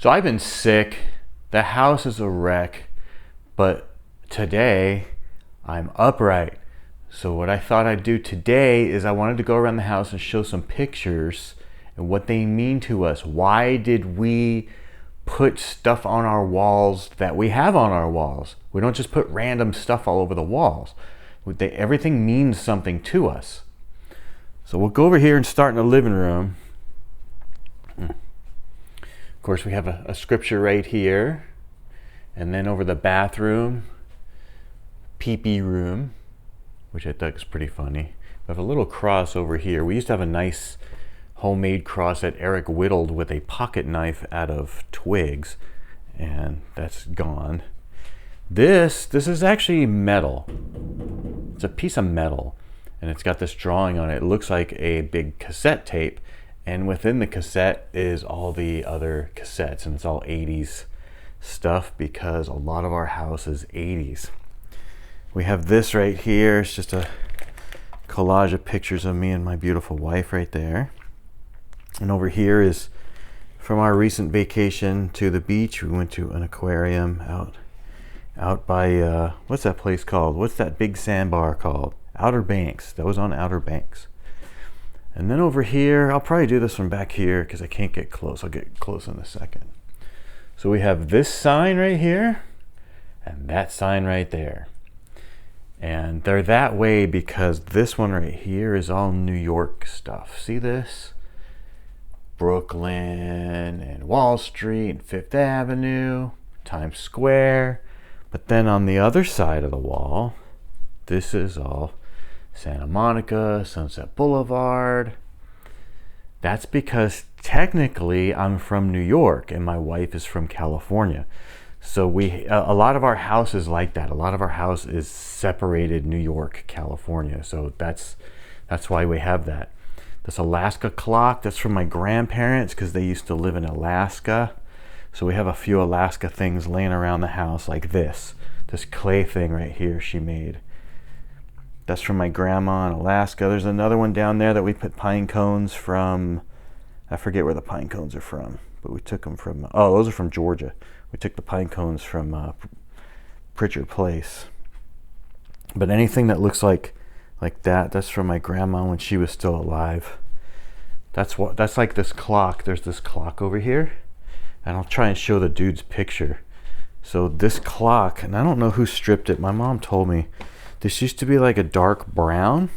So I've been sick. The house is a wreck, but today I'm upright. So what I thought I'd do today is I wanted to go around the house and show some pictures and what they mean to us. Why did we put stuff on our walls that we have on our walls? We don't just put random stuff all over the walls. Everything means something to us. So we'll go over here and start in the living room. Of course, we have a scripture right here. And then over the bathroom, pee-pee room, which I thought was pretty funny. We have a little cross over here. We used to have a nice homemade cross that Eric whittled with a pocket knife out of twigs, and that's gone. This is actually metal. It's a piece of metal, and it's got this drawing on it. It looks like a big cassette tape, and within the cassette is all the other cassettes, and it's all 80s stuff because a lot of our house is 80s. We have this right here. It's just a collage of pictures of me and my beautiful wife right there. And over here is from our recent vacation to the beach. We went to an aquarium out by what's that place called? What's that big sandbar called? Outer Banks. That was on Outer Banks. And then over here, I'll probably do this from back here because I can't get close. I'll get close in a second. So we have this sign right here and that sign right there. And they're that way because this one right here is all New York stuff. See this? Brooklyn and Wall Street and Fifth Avenue, Times Square. But then on the other side of the wall, this is all Santa Monica, Sunset Boulevard. That's because technically I'm from New York and my wife is from California. So a lot of our house is like that. A lot of our house is separated New York, California. So that's why we have that. This Alaska clock, that's from my grandparents because they used to live in Alaska. So we have a few Alaska things laying around the house like this clay thing right here she made. That's from my grandma in Alaska. There's another one down there that we put pine cones from. I forget where the pine cones are from, but we took them from, those are from Georgia. We took the pine cones from Pritchard Place. But anything that looks like that, that's from my grandma when she was still alive. That's like this clock. There's this clock over here, and I'll try and show the dude's picture. So this clock, and I don't know who stripped it. My mom told me this used to be like a dark brown,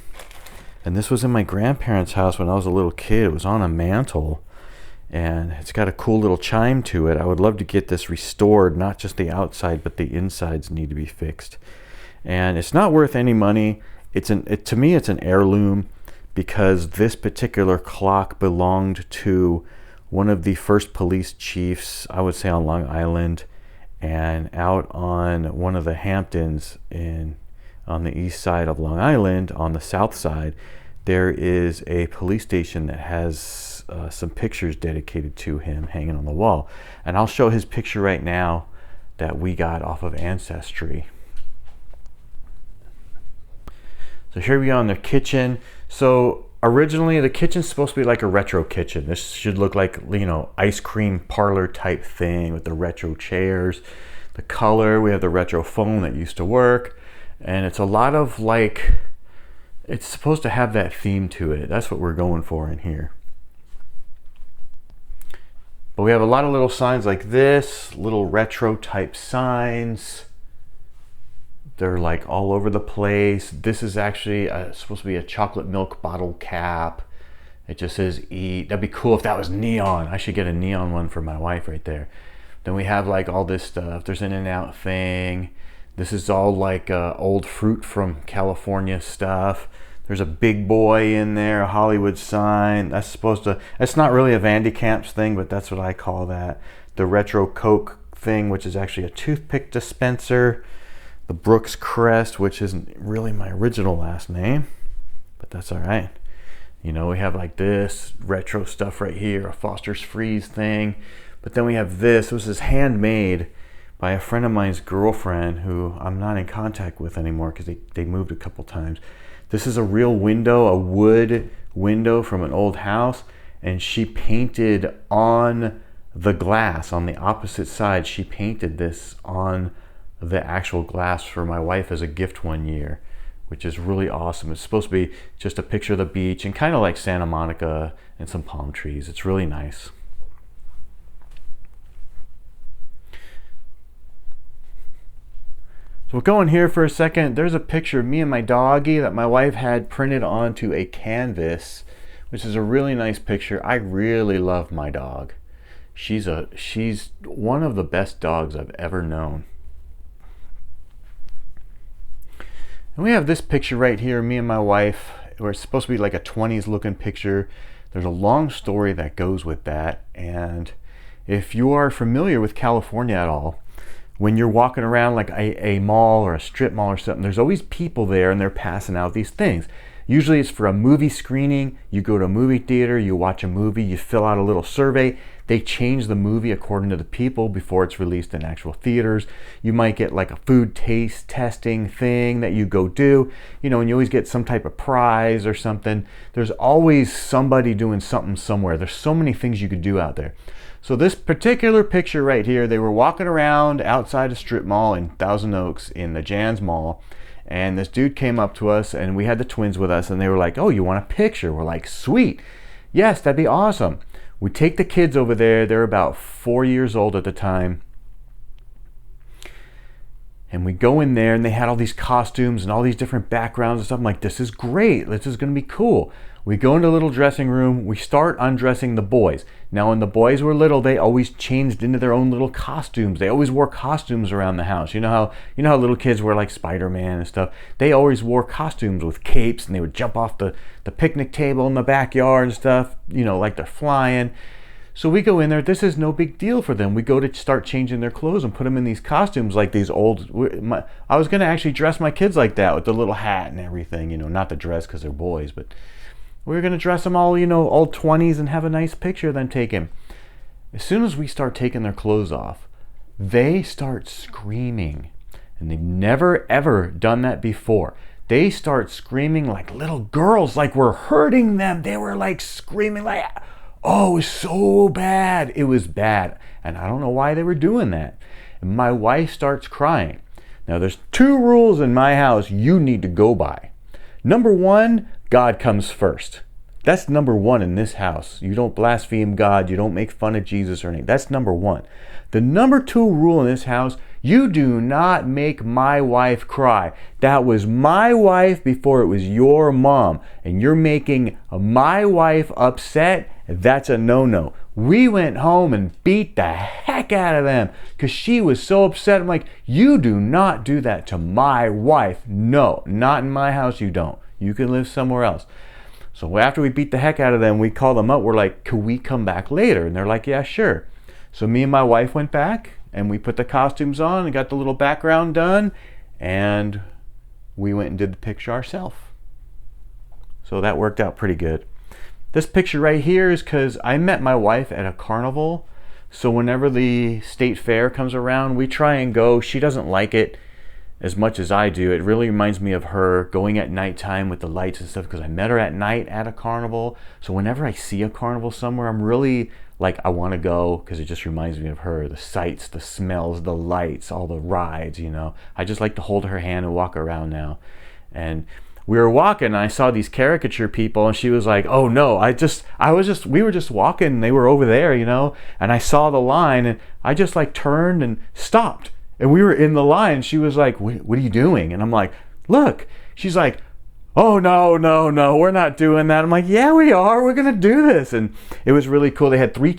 and this was in my grandparents' house when I was a little kid. It was on a mantle, and it's got a cool little chime to it. I would love to get this restored, not just the outside, but the insides need to be fixed. And it's not worth any money. To me, it's an heirloom because this particular clock belonged to one of the first police chiefs, I would say on Long Island, and out on one of the Hamptons on the east side of Long Island. On the south side, there is a police station that has some pictures dedicated to him hanging on the wall. And I'll show his picture right now that we got off of Ancestry. So here we are in the kitchen. So originally the kitchen's supposed to be like a retro kitchen. This should look like, ice cream parlor type thing with the retro chairs, the color. We have the retro phone that used to work. And it's a lot of it's supposed to have that theme to it. That's what we're going for in here. But we have a lot of little signs like this, little retro type signs. They're like all over the place. This is actually supposed to be a chocolate milk bottle cap. It just says eat. That'd be cool if that was neon. I should get a neon one for my wife right there. Then we have all this stuff. There's an In-N-Out thing. This is all old fruit from California stuff. There's a big boy in there, a Hollywood sign. That's not really a Vandy Camps thing, but that's what I call that. The retro Coke thing, which is actually a toothpick dispenser. The Brooks crest, which isn't really my original last name, but that's all right. We have this retro stuff right here, a Foster's Freeze thing. But then we have this. This is handmade by a friend of mine's girlfriend who I'm not in contact with anymore because they moved a couple times. This is a real window, a wood window from an old house, and she painted on the glass on the opposite side. She painted this on the actual glass for my wife as a gift one year, which is really awesome. It's supposed to be just a picture of the beach and kind of like Santa Monica and some palm trees. It's really nice. So we'll go in here for a second. There's a picture of me and my doggy that my wife had printed onto a canvas, which is a really nice picture. I really love my dog. She's one of the best dogs I've ever known. And we have this picture right here, me and my wife, where it's supposed to be like a 20s looking picture. There's a long story that goes with that. And if you are familiar with California at all, when you're walking around like a mall or a strip mall or something, there's always people there and they're passing out these things. Usually it's for a movie screening. You go to a movie theater, you watch a movie, you fill out a little survey. They change the movie according to the people before it's released in actual theaters. You might get like a food taste testing thing that you go do, you know, and you always get some type of prize or something. There's always somebody doing something somewhere. There's so many things you could do out there. So this particular picture right here, they were walking around outside a strip mall in Thousand Oaks in the Jan's Mall, and this dude came up to us, and we had the twins with us, and they were like, "Oh, you want a picture?" We're like, "Sweet, yes, that'd be awesome." We take the kids over there. They're about 4 years old at the time. And we go in there and they had all these costumes and all these different backgrounds and stuff. I'm like, this is great. This is going to be cool. We go into a little dressing room. We start undressing the boys. Now, when the boys were little, they always changed into their own little costumes. They always wore costumes around the house. You know how little kids wear like Spider-Man and stuff. They always wore costumes with capes, and they would jump off the picnic table in the backyard and stuff, you know, like they're flying. So we go in there. This is no big deal for them. We go to start changing their clothes and put them in these costumes like these old... I was going to actually dress my kids like that with the little hat and everything, you know, not the dress because they're boys, but we were going to dress them all, you know, old 20s and have a nice picture of them taken. As soon as we start taking their clothes off, they start screaming. And they've never, ever done that before. They start screaming like little girls, like we're hurting them. They were like screaming like... Oh, it was so bad. It was bad. And I don't know why they were doing that. And my wife starts crying. Now, there's 2 rules in my house you need to go by. Number 1, God comes first. That's number 1 in this house. You don't blaspheme God. You don't make fun of Jesus or anything. That's number 1. The number 2 rule in this house, you do not make my wife cry. That was my wife before it was your mom. And you're making my wife upset. That's a no-no. We went home and beat the heck out of them because she was so upset. I'm like, you do not do that to my wife. No, not in my house you don't. You can live somewhere else. So after we beat the heck out of them, we call them up. We're like, can we come back later? And they're like, yeah, sure. So me and my wife went back and we put the costumes on and got the little background done. And we went and did the picture ourselves. So that worked out pretty good. This picture right here is because I met my wife at a carnival. So whenever the state fair comes around, we try and go. She doesn't like it as much as I do. It really reminds me of her going at nighttime with the lights and stuff because I met her at night at a carnival. So whenever I see a carnival somewhere, I'm really like, I want to go because it just reminds me of her. The sights, the smells, the lights, all the rides, you know. I just like to hold her hand and walk around now. And we were walking and I saw these caricature people and she was like, oh no, we were just walking and they were over there, you know, and I saw the line and I just like turned and stopped and we were in the line. She was like, what are you doing? And I'm like, look. She's like, oh no, we're not doing that. I'm like, yeah, we are. We're going to do this. And it was really cool. They had 3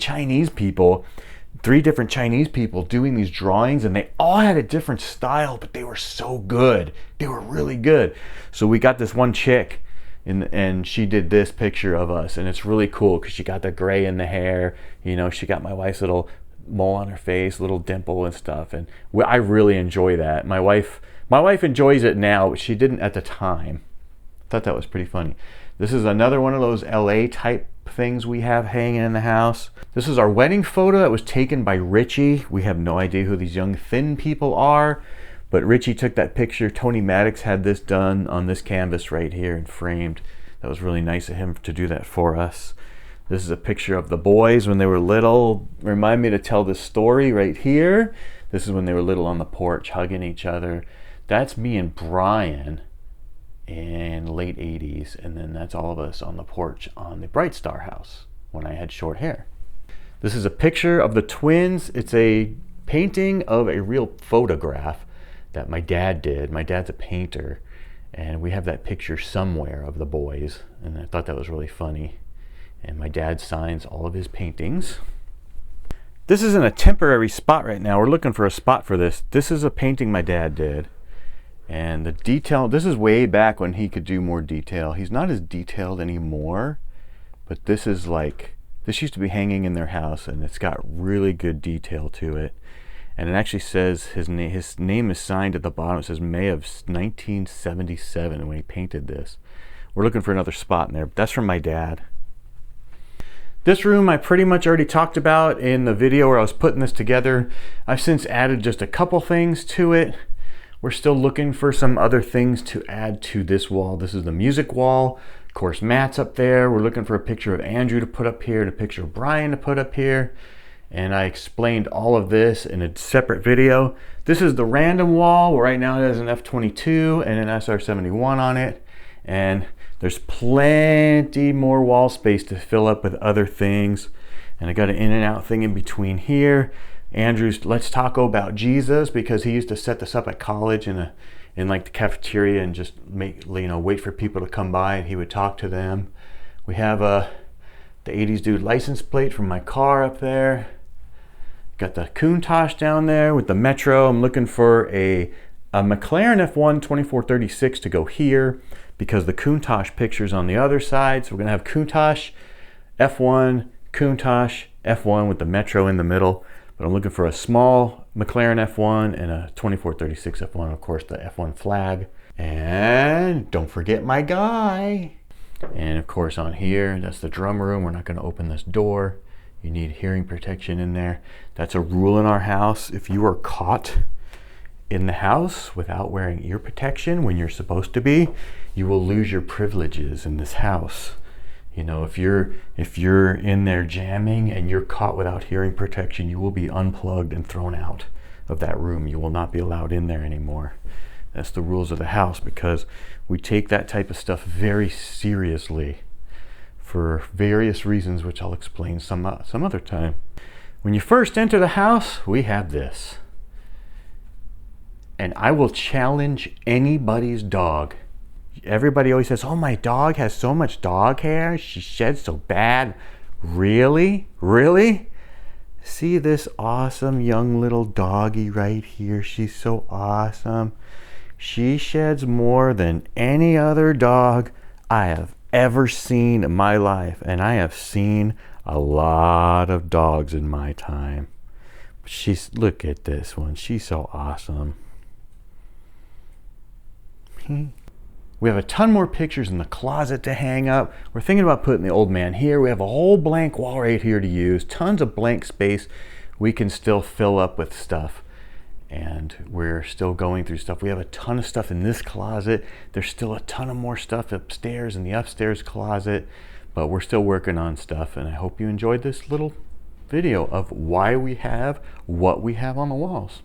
different Chinese people doing these drawings and they all had a different style, but they were so good. They were really good. So we got this one chick and she did this picture of us and it's really cool because she got the gray in the hair, you know, she got my wife's little mole on her face, little dimple and stuff. And I really enjoy that. My wife enjoys it now, but she didn't at the time. I thought that was pretty funny. This is another one of those LA type things we have hanging in the house. This is our wedding photo that was taken by Richie. We have no idea who these young thin people are, but Richie took that picture. Tony Maddox had this done on this canvas right here and framed. That was really nice of him to do that for us. This is a picture of the boys when they were little. Remind me to tell this story right here. This is when they were little on the porch hugging each other. That's me and Brian in late 80s, and then that's all of us on the porch on the Bright Star house when I had short hair. This is a picture of the twins. It's a painting of a real photograph that my dad did. My dad's a painter, and we have that picture somewhere of the boys, and I thought that was really funny. And my dad signs all of his paintings. This isn't a temporary spot right now. We're looking for a spot for this. This is a painting my dad did. And the detail, this is way back when he could do more detail. He's not as detailed anymore, but this is like, this used to be hanging in their house, and it's got really good detail to it. And it actually says his name is signed at the bottom. It says May of 1977 when he painted this. We're looking for another spot in there. That's from my dad. This room I pretty much already talked about in the video where I was putting this together. I've since added just a couple things to it. We're still looking for some other things to add to this wall. This is the music wall. Of course, Matt's up there. We're looking for a picture of Andrew to put up here and a picture of Brian to put up here. And I explained all of this in a separate video. This is the random wall. Right now it has an F-22 and an SR-71 on it. And there's plenty more wall space to fill up with other things. And I got an in and out thing in between here. Andrew's Let's Taco About Jesus, because he used to set this up at college in like the cafeteria and just wait for people to come by and he would talk to them. We have the 80s Dude license plate from my car up there. Got the Countach down there with the Metro. I'm looking for a McLaren F1 2436 to go here because the Countach picture's on the other side. So we're gonna have Countach, F1, Countach, F1 with the Metro in the middle. But I'm looking for a small McLaren F1 and a 2436 F1, of course, the F1 flag. And don't forget my guy. And of course on here, that's the drum room. We're not gonna open this door. You need hearing protection in there. That's a rule in our house. If you are caught in the house without wearing ear protection when you're supposed to be, you will lose your privileges in this house. You know, if you're in there jamming and you're caught without hearing protection, you will be unplugged and thrown out of that room. You will not be allowed in there anymore. That's the rules of the house, because we take that type of stuff very seriously for various reasons, which I'll explain some other time. When you first enter the house, we have this. And I will challenge anybody's dog. Everybody always says, oh, my dog has so much dog hair. She sheds so bad. Really? Really? See this awesome young little doggy right here? She's so awesome. She sheds more than any other dog I have ever seen in my life. And I have seen a lot of dogs in my time. Look at this one. She's so awesome. We have a ton more pictures in the closet to hang up. We're thinking about putting the old man here. We have a whole blank wall right here to use. Tons of blank space we can still fill up with stuff. And we're still going through stuff. We have a ton of stuff in this closet. There's still a ton of more stuff upstairs in the upstairs closet. But we're still working on stuff. And I hope you enjoyed this little video of why we have what we have on the walls.